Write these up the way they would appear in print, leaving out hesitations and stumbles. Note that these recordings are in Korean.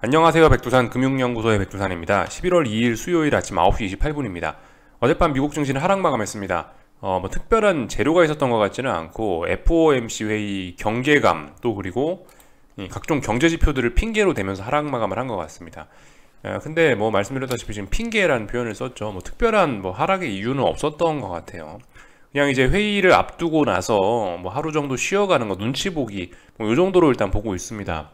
안녕하세요. 백두산 금융연구소의 백두산입니다. 11월 2일 수요일 아침 9시 28분입니다. 어젯밤 미국 증시는 하락 마감했습니다. 특별한 재료가 있었던 것 같지는 않고 FOMC 회의 경계감 또 그리고 각종 경제 지표들을 핑계로 대면서 하락 마감을 한 것 같습니다. 근데 말씀드렸다시피 지금 핑계라는 표현을 썼죠. 특별한 하락의 이유는 없었던 것 같아요. 그냥 이제 회의를 앞두고 나서 하루 정도 쉬어가는 거 눈치 보기 이 정도로 일단 보고 있습니다.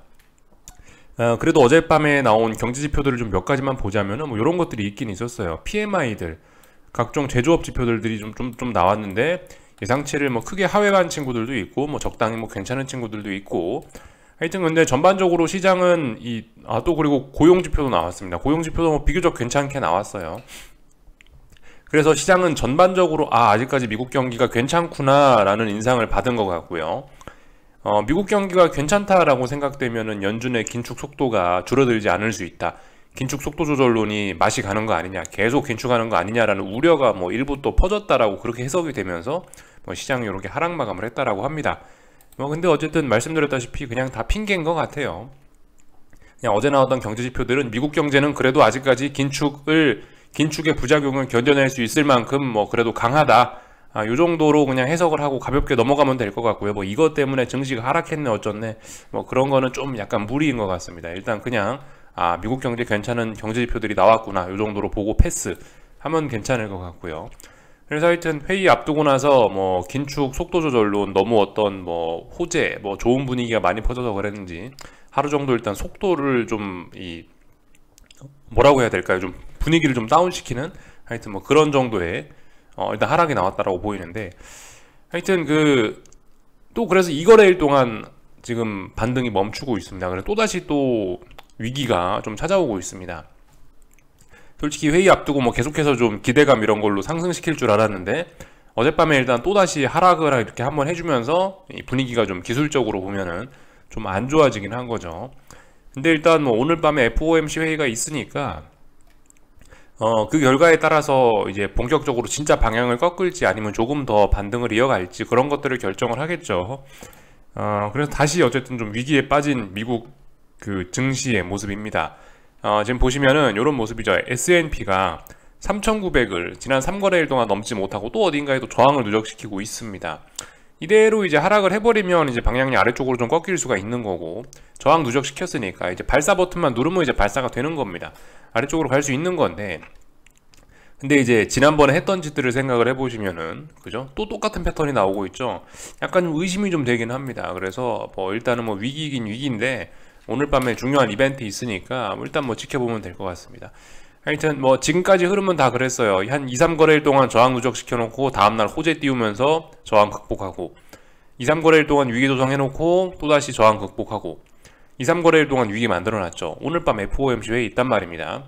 그래도 어젯밤에 나온 경제 지표들을 좀 몇 가지만 보자면은 이런 것들이 있긴 있었어요. PMI들, 각종 제조업 지표들이 좀 나왔는데 예상치를 크게 하회한 친구들도 있고 적당히 괜찮은 친구들도 있고 하여튼 근데 전반적으로 시장은 또 그리고 고용 지표도 나왔습니다. 고용 지표도 비교적 괜찮게 나왔어요. 그래서 시장은 전반적으로 아직까지 미국 경기가 괜찮구나라는 인상을 받은 것 같고요. 미국 경기가 괜찮다라고 생각되면은 연준의 긴축 속도가 줄어들지 않을 수 있다. 긴축 속도 조절론이 맛이 가는 거 아니냐, 계속 긴축하는 거 아니냐라는 우려가 일부 또 퍼졌다라고 그렇게 해석이 되면서 시장이 이렇게 하락 마감을 했다라고 합니다. 근데 어쨌든 말씀드렸다시피 그냥 다 핑계인 것 같아요. 그냥 어제 나왔던 경제 지표들은 미국 경제는 그래도 아직까지 긴축의 부작용을 견뎌낼 수 있을 만큼 그래도 강하다. 요 정도로 그냥 해석을 하고 가볍게 넘어가면 될 것 같고요. 이것 때문에 증시가 하락했네 어쩌네 그런 거는 좀 약간 무리인 것 같습니다. 일단 그냥 미국 경제 괜찮은 경제 지표들이 나왔구나 요 정도로 보고 패스 하면 괜찮을 것 같고요. 그래서 하여튼 회의 앞두고 나서 긴축 속도 조절론 너무 어떤 호재 좋은 분위기가 많이 퍼져서 그랬는지 하루 정도 일단 속도를 좀 뭐라고 해야 될까요? 좀 분위기를 좀 다운시키는 하여튼 그런 정도의 일단 하락이 나왔다라고 보이는데 하여튼 또 그래서 이거래일 동안 지금 반등이 멈추고 있습니다. 그래서 또다시 또 위기가 좀 찾아오고 있습니다. 솔직히 회의 앞두고 계속해서 좀 기대감 이런 걸로 상승시킬 줄 알았는데 어젯밤에 일단 또다시 하락을 이렇게 한번 해주면서 이 분위기가 좀 기술적으로 보면은 좀 안 좋아지긴 한 거죠. 근데 일단 오늘 밤에 FOMC 회의가 있으니까 그 결과에 따라서 이제 본격적으로 진짜 방향을 꺾을지 아니면 조금 더 반등을 이어갈지 그런 것들을 결정을 하겠죠. 그래서 다시 어쨌든 좀 위기에 빠진 미국 그 증시의 모습입니다. 지금 보시면은 이런 모습이죠. S&P가 3,900을 지난 3거래일 동안 넘지 못하고 또 어딘가에 또 저항을 누적시키고 있습니다. 이대로 이제 하락을 해버리면 이제 방향이 아래쪽으로 좀 꺾일 수가 있는 거고 저항 누적시켰으니까 이제 발사 버튼만 누르면 이제 발사가 되는 겁니다. 아래쪽으로 갈 수 있는 건데 근데 이제 지난번에 했던 짓들을 생각을 해보시면은 그죠? 또 똑같은 패턴이 나오고 있죠. 약간 의심이 좀 되긴 합니다. 그래서 일단은 위기긴 위기인데 오늘 밤에 중요한 이벤트 있으니까 일단 지켜보면 될 것 같습니다. 하여튼 지금까지 흐름은 다 그랬어요. 한 2, 3거래일 동안 저항 누적시켜 놓고 다음날 호재 띄우면서 저항 극복하고 2, 3거래일 동안 위기 조성해놓고 또다시 저항 극복하고 2, 3거래일 동안 위기 만들어놨죠. 오늘 밤 FOMC 회의 있단 말입니다.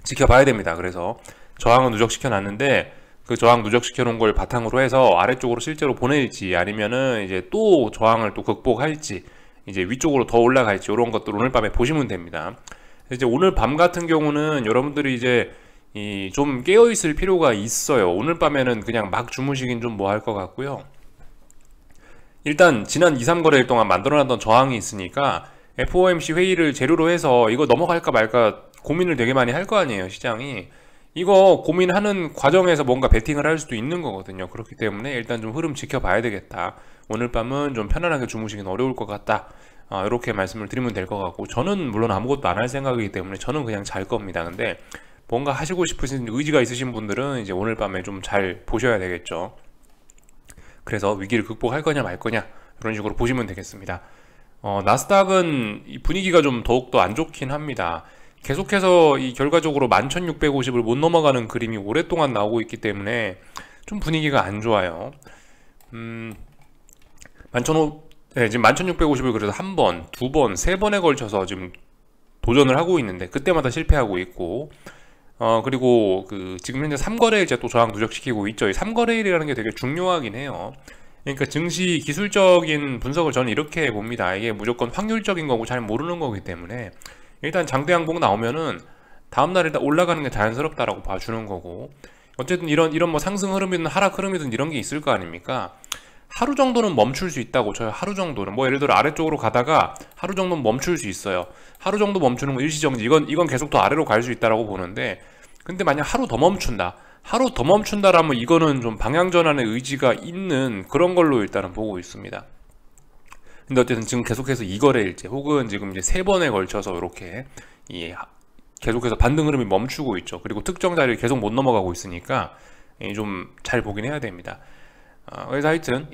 지켜봐야 됩니다. 그래서 저항을 누적시켜 놨는데 그 저항 누적시켜 놓은 걸 바탕으로 해서 아래쪽으로 실제로 보낼지 아니면은 이제 또 저항을 또 극복할지 이제 위쪽으로 더 올라갈지 이런 것들 오늘 밤에 보시면 됩니다. 이제 오늘 밤 같은 경우는 여러분들이 이제 좀 깨어 있을 필요가 있어요. 오늘 밤에는 그냥 막 주무시긴 좀 뭐 할 것 같고요. 일단 지난 2, 3거래일 동안 만들어놨던 저항이 있으니까 FOMC 회의를 재료로 해서 이거 넘어갈까 말까 고민을 되게 많이 할 거 아니에요, 시장이. 이거 고민하는 과정에서 뭔가 베팅을 할 수도 있는 거거든요. 그렇기 때문에 일단 좀 흐름 지켜봐야 되겠다. 오늘 밤은 좀 편안하게 주무시긴 어려울 것 같다. 이렇게 말씀을 드리면 될 것 같고 저는 물론 아무것도 안 할 생각이기 때문에 저는 그냥 잘 겁니다. 근데 뭔가 하시고 싶으신 의지가 있으신 분들은 이제 오늘 밤에 좀 잘 보셔야 되겠죠. 그래서 위기를 극복할 거냐 말 거냐 이런 식으로 보시면 되겠습니다. 나스닥은 이 분위기가 좀 더욱더 안 좋긴 합니다. 계속해서 이 결과적으로 11,650을 못 넘어가는 그림이 오랫동안 나오고 있기 때문에 좀 분위기가 안 좋아요. 지금 11,650을 그래서 한 번, 두 번, 세 번에 걸쳐서 지금 도전을 하고 있는데 그때마다 실패하고 있고 그리고 지금 현재 3거래일째 또 저항 누적시키고 있죠. 이 3거래일이라는 게 되게 중요하긴 해요. 그러니까 증시 기술적인 분석을 저는 이렇게 봅니다. 이게 무조건 확률적인 거고 잘 모르는 거기 때문에 일단 장대 양봉 나오면은 다음날 일단 올라가는 게 자연스럽다라고 봐주는 거고 어쨌든 이런 상승 흐름이든 하락 흐름이든 이런 게 있을 거 아닙니까? 하루 정도는 멈출 수 있다고 쳐요. 하루 정도는 뭐 예를 들어 아래쪽으로 가다가 하루 정도는 멈출 수 있어요. 하루 정도 멈추는 건 일시정지. 이건 계속 더 아래로 갈 수 있다라고 보는데, 근데 만약 하루 더 멈춘다. 하루 더 멈춘다라면 이거는 좀 방향 전환의 의지가 있는 그런 걸로 일단은 보고 있습니다. 근데 어쨌든 지금 계속해서 이거래일째 혹은 지금 이제 3번에 걸쳐서 이렇게 계속해서 반등 흐름이 멈추고 있죠. 그리고 특정 자리를 계속 못 넘어가고 있으니까 좀 잘 보긴 해야 됩니다. 그래서 하여튼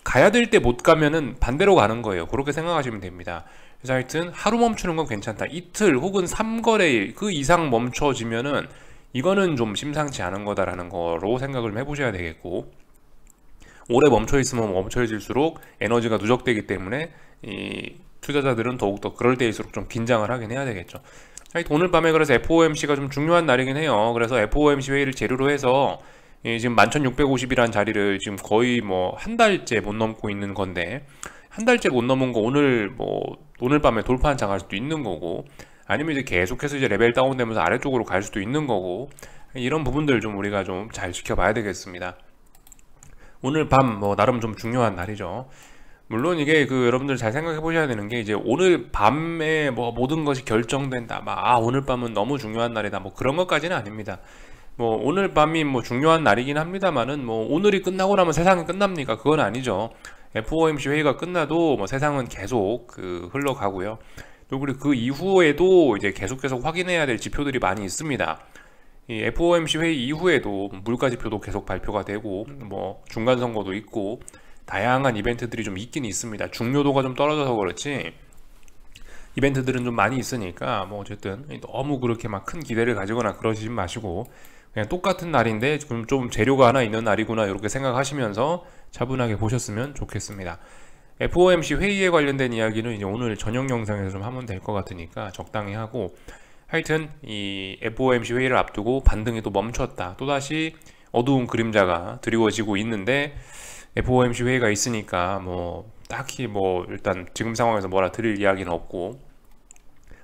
가야 될 때 못 가면은 반대로 가는 거예요. 그렇게 생각하시면 됩니다. 그래서 하여튼 하루 멈추는 건 괜찮다. 이틀 혹은 3거래일 그 이상 멈춰지면은 이거는 좀 심상치 않은 거다라는 거로 생각을 해보셔야 되겠고, 오래 멈춰 있으면 멈춰질수록 에너지가 누적되기 때문에 이 투자자들은 더욱더 그럴 때일수록 좀 긴장을 하긴 해야 되겠죠. 오늘 밤에 그래서 FOMC가 좀 중요한 날이긴 해요. 그래서 FOMC 회의를 재료로 해서 지금 11,650이라는 자리를 지금 거의 뭐 한 달째 못 넘고 있는 건데, 한 달째 못 넘은 거 오늘 밤에 돌파 장할 수도 있는 거고, 아니면 이제 계속해서 이제 레벨 다운되면서 아래쪽으로 갈 수도 있는 거고, 이런 부분들 좀 우리가 좀 잘 지켜봐야 되겠습니다. 오늘 밤 나름 좀 중요한 날이죠. 물론 이게 여러분들 잘 생각해 보셔야 되는 게, 이제 오늘 밤에 모든 것이 결정된다, 오늘 밤은 너무 중요한 날이다, 그런 것까지는 아닙니다. 오늘 밤이 중요한 날이긴 합니다만은 오늘이 끝나고 나면 세상이 끝납니까? 그건 아니죠. FOMC 회의가 끝나도 세상은 계속 흘러가고요. 또 그리고 그 이후에도 이제 계속 확인해야 될 지표들이 많이 있습니다. 이 FOMC 회의 이후에도 물가 지표도 계속 발표가 되고, 중간 선거도 있고, 다양한 이벤트들이 좀 있긴 있습니다. 중요도가 좀 떨어져서 그렇지 이벤트들은 좀 많이 있으니까 어쨌든 너무 그렇게 막 큰 기대를 가지거나 그러지 마시고, 그냥 똑같은 날인데 좀 재료가 하나 있는 날이구나 이렇게 생각하시면서 차분하게 보셨으면 좋겠습니다. FOMC 회의에 관련된 이야기는 이제 오늘 저녁 영상에서 좀 하면 될 것 같으니까 적당히 하고, 하여튼 이 FOMC 회의를 앞두고 반등이 또 멈췄다, 또다시 어두운 그림자가 드리워지고 있는데, FOMC 회의가 있으니까 딱히 일단 지금 상황에서 뭐라 드릴 이야기는 없고,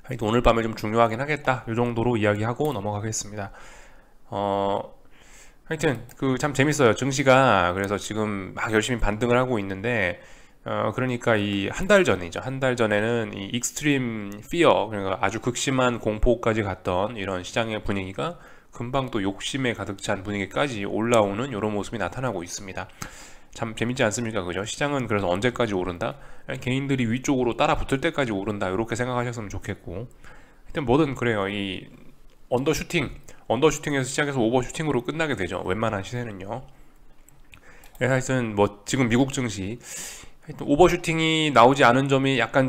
하여튼 오늘 밤에 좀 중요하긴 하겠다, 이 정도로 이야기하고 넘어가겠습니다. 하여튼 참 재밌어요, 증시가. 그래서 지금 막 열심히 반등을 하고 있는데, 그러니까 이 한 달 전이죠. 한 달 전에는 이 익스트림 피어, 그러니까 아주 극심한 공포까지 갔던 이런 시장의 분위기가 금방 또 욕심에 가득 찬 분위기까지 올라오는 이런 모습이 나타나고 있습니다. 참 재밌지 않습니까? 그죠? 시장은 그래서 언제까지 오른다? 개인들이 위쪽으로 따라 붙을 때까지 오른다, 이렇게 생각하셨으면 좋겠고, 하여튼 뭐든 그래요. 이 언더슈팅에서 시작해서 오버슈팅으로 끝나게 되죠, 웬만한 시세는요. 하여튼 지금 미국 증시 하여튼 오버슈팅이 나오지 않은 점이 약간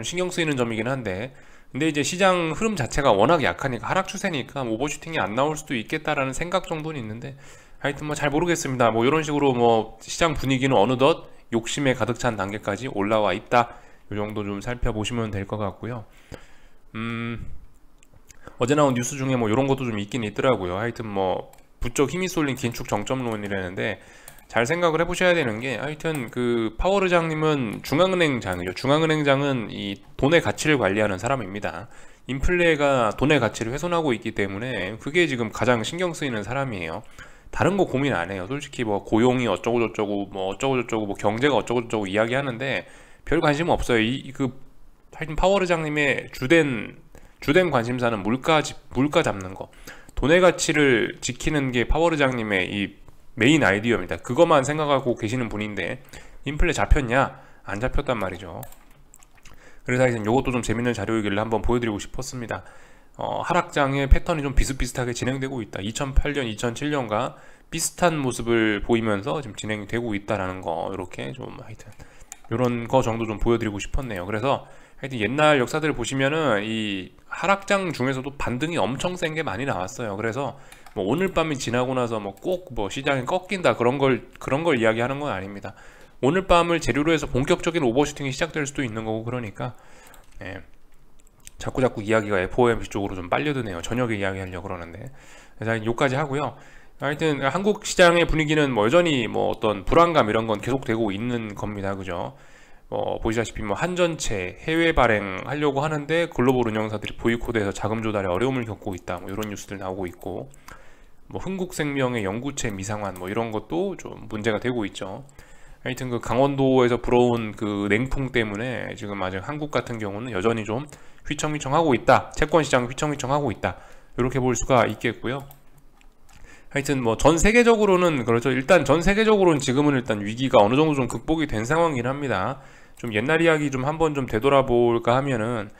신경 쓰이는 점이긴 한데, 근데 이제 시장 흐름 자체가 워낙 약하니까, 하락 추세니까 오버슈팅이 안 나올 수도 있겠다라는 생각 정도는 있는데, 하여튼 잘 모르겠습니다. 이런 식으로 시장 분위기는 어느덧 욕심에 가득 찬 단계까지 올라와 있다, 이 정도 좀 살펴보시면 될 것 같고요. 어제 나온 뉴스 중에 이런 것도 좀 있긴 있더라고요. 하여튼 부쩍 힘이 쏠린 긴축 정점론이라는데, 잘 생각을 해보셔야 되는 게, 하여튼 파월 의장님은 중앙은행장이죠. 중앙은행장은 이 돈의 가치를 관리하는 사람입니다. 인플레가 돈의 가치를 훼손하고 있기 때문에 그게 지금 가장 신경 쓰이는 사람이에요. 다른 거 고민 안 해요. 솔직히 고용이 어쩌고저쩌고 어쩌고저쩌고 경제가 어쩌고저쩌고 이야기하는데 별 관심 없어요. 하여튼 파월 의장님의 주된 관심사는 물가 잡는 거, 돈의 가치를 지키는 게 파월 의장님의 이 메인 아이디어입니다. 그것만 생각하고 계시는 분인데, 인플레 잡혔냐? 안 잡혔단 말이죠. 그래서 하여튼 이것도 좀 재밌는 자료이길래 한번 보여드리고 싶었습니다. 하락장의 패턴이 좀 비슷비슷하게 진행되고 있다. 2008년, 2007년과 비슷한 모습을 보이면서 지금 진행이 되고 있다라는 거, 이렇게 좀 하여튼 이런 거 정도 좀 보여드리고 싶었네요. 그래서 하여튼 옛날 역사들을 보시면은 이 하락장 중에서도 반등이 엄청 센 게 많이 나왔어요. 그래서 오늘 밤이 지나고 나서 꼭 시장이 꺾인다, 그런 걸 이야기하는 건 아닙니다. 오늘 밤을 재료로 해서 본격적인 오버슈팅이 시작될 수도 있는 거고, 그러니까 자꾸 이야기가 FOMC 쪽으로 좀 빨려드네요. 저녁에 이야기하려고 그러는데. 그래서 여기까지 하고요. 하여튼 한국 시장의 분위기는 여전히 어떤 불안감 이런 건 계속되고 있는 겁니다. 그죠? 보시다시피 한전채 해외 발행하려고 하는데 글로벌 운영사들이 보이콧해서 자금 조달에 어려움을 겪고 있다, 이런 뉴스들 나오고 있고, 뭐 흥국생명의 영구채 미상환 뭐 이런 것도 좀 문제가 되고 있죠. 하여튼 그 강원도에서 불어온 그 냉풍 때문에 지금 아직 한국 같은 경우는 여전히 좀 휘청휘청하고 있다. 채권 시장 휘청휘청하고 있다. 이렇게 볼 수가 있겠고요. 하여튼 뭐 전 세계적으로는 그렇죠. 일단 전 세계적으로는 지금은 일단 위기가 어느 정도 좀 극복이 된 상황이긴 합니다. 좀 옛날 이야기 좀 한번 좀 되돌아볼까 하면은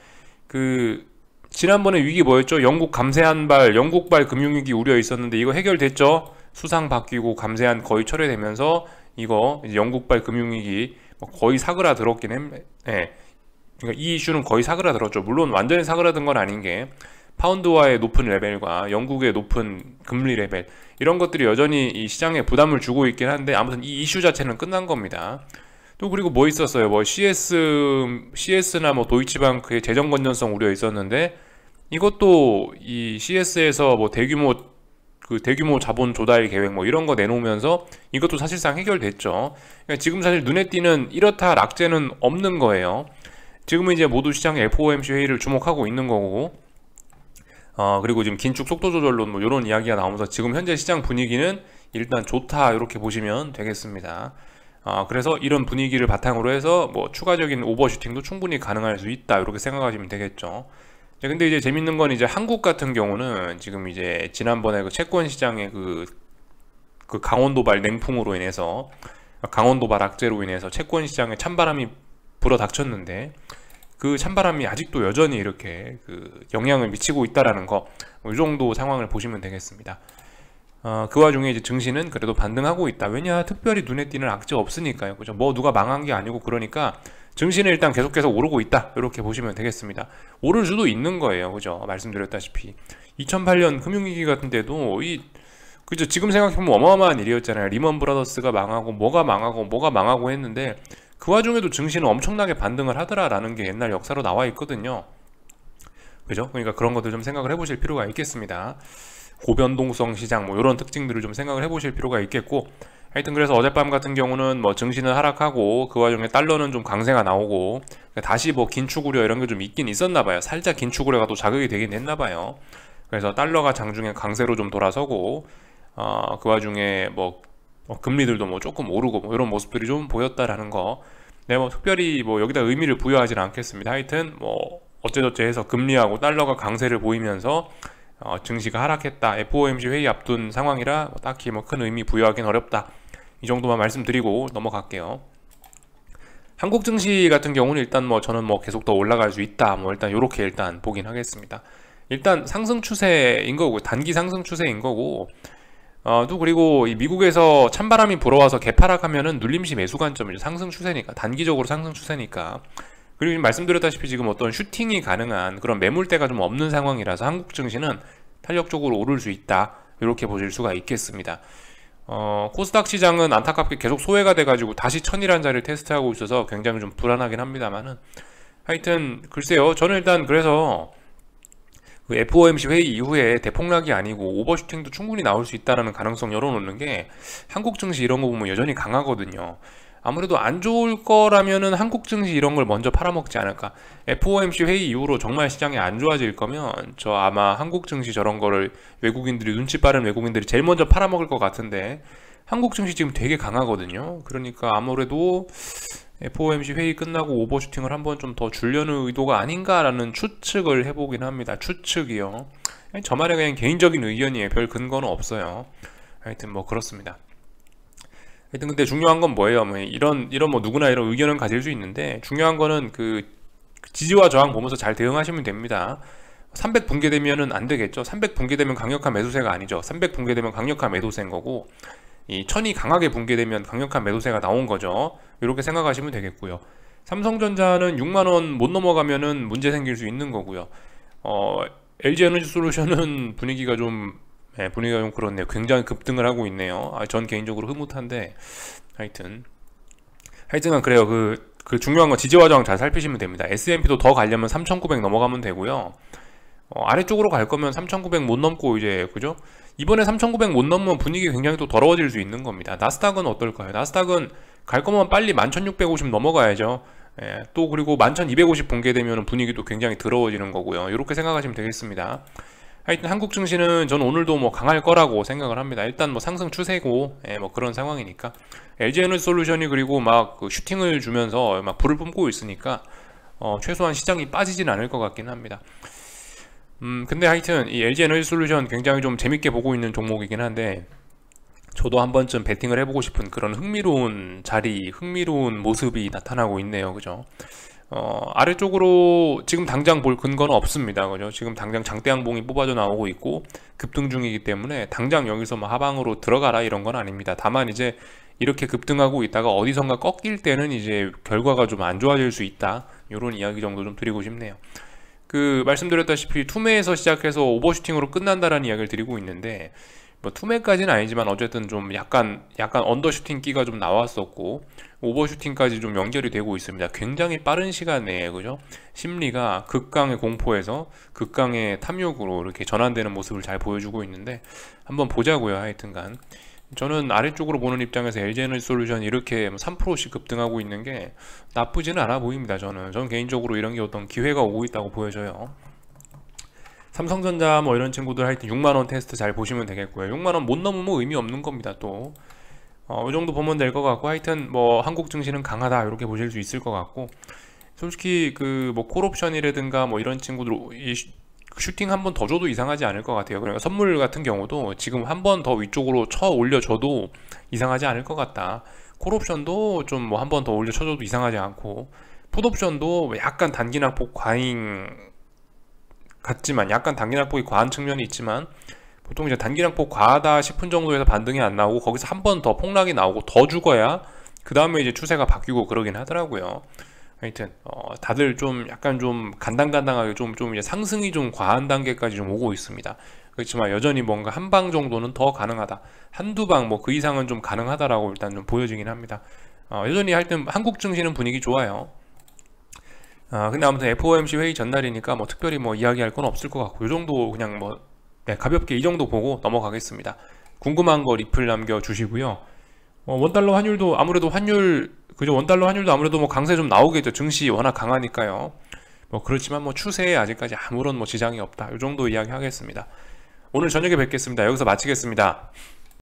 그 지난번에 위기 뭐였죠? 영국 감세한발, 영국발 금융위기 우려 있었는데 이거 해결됐죠? 수상 바뀌고 감세한 거의 철회되면서 이거 이제 영국발 금융위기 거의 사그라들었긴 했. 예. 그러니까 이 이슈는 거의 사그라들었죠. 물론 완전히 사그라든 건 아닌 게 파운드와의 높은 레벨과 영국의 높은 금리 레벨 이런 것들이 여전히 이 시장에 부담을 주고 있긴 한데 아무튼 이 이슈 자체는 끝난 겁니다. 또 그리고 뭐 있었어요? 뭐 CS나 뭐 도이치방크의 재정 건전성 우려 있었는데 이것도 이 CS에서 뭐 대규모 자본 조달 계획 뭐 이런 거 내놓으면서 이것도 사실상 해결됐죠. 그러니까 지금 사실 눈에 띄는 이렇다 락재는 없는 거예요. 지금은 이제 모두 시장의 FOMC 회의를 주목하고 있는 거고, 그리고 지금 긴축 속도 조절론 뭐 이런 이야기가 나오면서 지금 현재 시장 분위기는 일단 좋다 이렇게 보시면 되겠습니다. 그래서 이런 분위기를 바탕으로 해서 뭐 추가적인 오버슈팅도 충분히 가능할 수 있다 이렇게 생각하시면 되겠죠. 근데 이제 재밌는 건 이제 한국 같은 경우는 지금 이제 지난번에 그 채권 시장의 그 강원도발 냉풍으로 인해서 강원도발 악재로 인해서 채권 시장에 찬바람이 불어닥쳤는데 그 찬바람이 아직도 여전히 이렇게 그 영향을 미치고 있다라는 거, 뭐 이 정도 상황을 보시면 되겠습니다. 그 와중에 이제 증시는 그래도 반등하고 있다. 왜냐? 특별히 눈에 띄는 악재 없으니까요. 그죠? 뭐 누가 망한 게 아니고 그러니까 증시는 일단 계속해서 오르고 있다. 이렇게 보시면 되겠습니다. 오를 수도 있는 거예요. 그죠? 말씀드렸다시피 2008년 금융위기 같은 때도 그죠? 지금 생각해보면 어마어마한 일이었잖아요. 리먼 브라더스가 망하고 뭐가 망하고 했는데 그 와중에도 증시는 엄청나게 반등을 하더라라는 게 옛날 역사로 나와 있거든요. 그죠? 그러니까 그런 것들 좀 생각을 해보실 필요가 있겠습니다. 고변동성 시장 뭐 이런 특징들을 좀 생각을 해보실 필요가 있겠고, 하여튼 그래서 어젯밤 같은 경우는 뭐 증시는 하락하고 그 와중에 달러는 좀 강세가 나오고 다시 뭐 긴축 우려 이런 게 좀 있긴 있었나 봐요. 살짝 긴축 우려가 또 자극이 되긴 했나 봐요. 그래서 달러가 장중에 강세로 좀 돌아서고 그 와중에 뭐 금리들도 뭐 조금 오르고 뭐 이런 모습들이 좀 보였다라는 거. 네, 뭐 특별히 뭐 여기다 의미를 부여하지는 않겠습니다. 하여튼 뭐 어째저째 해서 금리하고 달러가 강세를 보이면서 증시가 하락했다. FOMC 회의 앞둔 상황이라 뭐 딱히 뭐 큰 의미 부여하기는 어렵다. 이 정도만 말씀드리고 넘어갈게요. 한국 증시 같은 경우는 일단 뭐 저는 뭐 계속 더 올라갈 수 있다. 뭐 일단 요렇게 일단 보긴 하겠습니다. 일단 상승 추세인 거고, 단기 상승 추세인 거고, 또 그리고 이 미국에서 찬바람이 불어와서 개파락하면은 눌림시 매수 관점이죠. 상승 추세니까, 단기적으로 상승 추세니까. 그리고 말씀드렸다시피 지금 어떤 슈팅이 가능한 그런 매물대가 좀 없는 상황이라서 한국 증시는 탄력적으로 오를 수 있다. 이렇게 보실 수가 있겠습니다. 코스닥 시장은 안타깝게 계속 소외가 돼가지고 다시 1000이라는 자리를 테스트하고 있어서 굉장히 좀 불안하긴 합니다만은, 하여튼 글쎄요. 저는 일단 그래서 그 FOMC 회의 이후에 대폭락이 아니고 오버슈팅도 충분히 나올 수 있다는 가능성 열어놓는 게, 한국 증시 이런 거 보면 여전히 강하거든요. 아무래도 안 좋을 거라면은 한국 증시 이런 걸 먼저 팔아먹지 않을까. FOMC 회의 이후로 정말 시장이 안 좋아질 거면 저 아마 한국 증시 저런 거를 눈치 빠른 외국인들이 제일 먼저 팔아먹을 것 같은데, 한국 증시 지금 되게 강하거든요. 그러니까 아무래도 FOMC 회의 끝나고 오버슈팅을 한번 좀 더 주려는 의도가 아닌가라는 추측을 해보긴 합니다. 추측이요. 저만의 그냥 개인적인 의견이에요. 별 근거는 없어요. 하여튼 뭐 그렇습니다. 하여튼 근데 중요한 건 뭐예요? 뭐 이런 뭐 누구나 이런 의견은 가질 수 있는데, 중요한 거는 그 지지와 저항 보면서 잘 대응하시면 됩니다. 300 붕괴되면은 안 되겠죠. 300 붕괴되면 강력한 매수세가 아니죠. 300 붕괴되면 강력한 매도세인 거고, 이 1000이 강하게 붕괴되면 강력한 매도세가 나온 거죠. 이렇게 생각하시면 되겠고요. 삼성전자는 6만원 못 넘어가면은 문제 생길 수 있는 거고요. LG에너지솔루션은 분위기가 좀 그렇네요. 굉장히 급등을 하고 있네요. 전 개인적으로 흐뭇한데, 하여튼 그래요. 그 중요한 건 지지와 저항 잘 살피시면 됩니다. S&P도 더 가려면 3,900 넘어가면 되고요. 아래쪽으로 갈 거면 3,900 못 넘고 이제, 그죠? 이번에 3,900 못 넘으면 분위기 굉장히 또 더러워질 수 있는 겁니다. 나스닥은 어떨까요? 나스닥은 갈 거면 빨리 11,650 넘어가야죠. 또 그리고 11,250 붕괴되면 분위기도 굉장히 더러워지는 거고요. 이렇게 생각하시면 되겠습니다. 하여튼 한국 증시는 저는 오늘도 뭐 강할 거라고 생각을 합니다. 일단 뭐 상승 추세고 뭐 그런 상황이니까 LG에너지솔루션이 그리고 막 그 슈팅을 주면서 막 불을 뿜고 있으니까 최소한 시장이 빠지진 않을 것 같긴 합니다. 근데 하여튼 이 LG에너지솔루션 굉장히 좀 재밌게 보고 있는 종목이긴 한데 저도 한 번쯤 베팅을 해보고 싶은 그런 흥미로운 자리, 흥미로운 모습이 나타나고 있네요. 그죠? 아래쪽으로 지금 당장 볼 근거는 없습니다. 그죠? 지금 당장 장대양봉이 뽑아져 나오고 있고 급등 중이기 때문에 당장 여기서 뭐 하방으로 들어가라 이런 건 아닙니다. 다만 이제 이렇게 급등하고 있다가 어디선가 꺾일 때는 이제 결과가 좀 안 좋아질 수 있다. 이런 이야기 정도 좀 드리고 싶네요. 그 말씀드렸다시피 투매에서 시작해서 오버슈팅으로 끝난다라는 이야기를 드리고 있는데 뭐 투매까지는 아니지만 어쨌든 좀 약간 언더슈팅 끼가 좀 나왔었고 오버슈팅까지 좀 연결이 되고 있습니다. 굉장히 빠른 시간 내에 그죠? 심리가 극강의 공포에서 극강의 탐욕으로 이렇게 전환되는 모습을 잘 보여주고 있는데 한번 보자고요. 하여튼간 저는 아래쪽으로 보는 입장에서 LG에너지솔루션 이렇게 3%씩 급등하고 있는 게 나쁘지는 않아 보입니다. 저는 개인적으로 이런 게 어떤 기회가 오고 있다고 보여져요. 삼성전자 뭐 이런 친구들 하여튼 6만원 테스트 잘 보시면 되겠고요. 6만원 못 넘으면 의미 없는 겁니다. 또 이 정도 보면 될 것 같고 하여튼 뭐 한국 증시는 강하다 이렇게 보실 수 있을 것 같고 솔직히 그 뭐 콜옵션이라든가 뭐 이런 친구들 슈팅 한 번 더 줘도 이상하지 않을 것 같아요. 그러니까 선물 같은 경우도 지금 한 번 더 위쪽으로 쳐 올려줘도 이상하지 않을 것 같다. 콜옵션도 좀 뭐 한 번 더 올려쳐줘도 이상하지 않고 풋옵션도 약간 단기 낙폭 과잉 같지만 약간 단기 낙폭이 과한 측면이 있지만 보통 이제 단기 낙폭 과하다 싶은 정도에서 반등이 안 나오고 거기서 한 번 더 폭락이 나오고 더 죽어야 그 다음에 이제 추세가 바뀌고 그러긴 하더라고요. 하여튼 다들 좀 약간 좀 간당간당하게 좀 이제 상승이 좀 과한 단계까지 좀 오고 있습니다. 그렇지만 여전히 뭔가 한 방 정도는 더 가능하다. 한두 방 뭐 그 이상은 좀 가능하다라고 일단 좀 보여지긴 합니다. 여전히 하여튼 한국 증시는 분위기 좋아요. 근데 아무튼 FOMC 회의 전날이니까 뭐 특별히 뭐 이야기할 건 없을 것 같고 이 정도 그냥 뭐 가볍게 이 정도 보고 넘어가겠습니다. 궁금한 거 리플 남겨주시고요. 원달러 환율도 아무래도 그죠? 원달러 환율도 아무래도 뭐 강세 좀 나오겠죠. 증시 워낙 강하니까요. 뭐 그렇지만 뭐 추세에 아직까지 아무런 뭐 지장이 없다. 이 정도 이야기 하겠습니다. 오늘 저녁에 뵙겠습니다. 여기서 마치겠습니다.